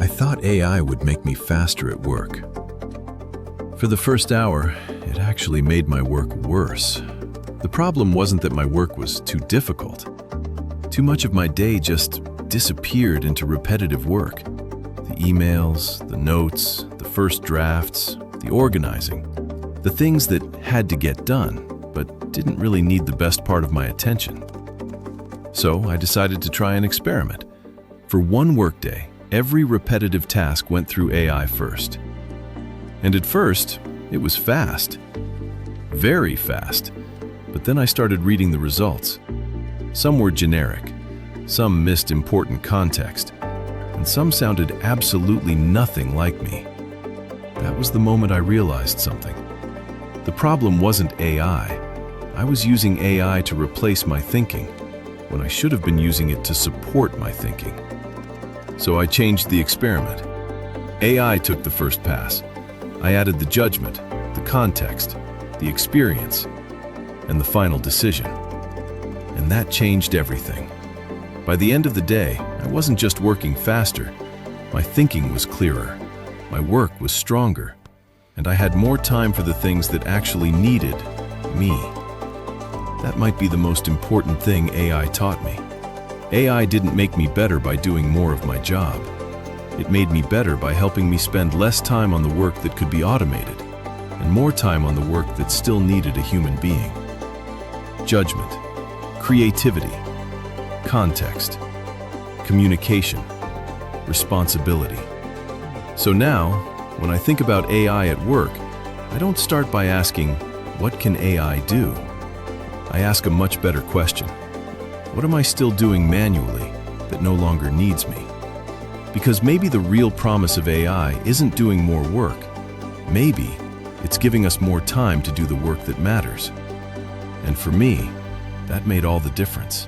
I thought AI would make me faster at work. For the first hour, it actually made my work worse. The problem wasn't that my work was too difficult. Too much of my day just disappeared into repetitive work. The emails, the notes, the first drafts, the organizing. The things that had to get done, but didn't really need the best part of my attention. So I decided to try an experiment. For one workday, every repetitive task went through AI first. And at first, it was fast. Very fast. But then I started reading the results. Some were generic, some missed important context, and some sounded absolutely nothing like me. That was the moment I realized something. The problem wasn't AI. I was using AI to replace my thinking, when I should have been using it to support my thinking. So I changed the experiment. AI took the first pass. I added the judgment, the context, the experience, and the final decision. And that changed everything. By the end of the day, I wasn't just working faster. My thinking was clearer, my work was stronger, and I had more time for the things that actually needed me. That might be the most important thing AI taught me. AI didn't make me better by doing more of my job. It made me better by helping me spend less time on the work that could be automated and more time on the work that still needed a human being. Judgment, creativity, context, communication, responsibility. So now, when I think about AI at work, I don't start by asking, what can AI do? I ask a much better question. What am I still doing manually that no longer needs me? Because maybe the real promise of AI isn't doing more work. Maybe it's giving us more time to do the work that matters. And for me, that made all the difference.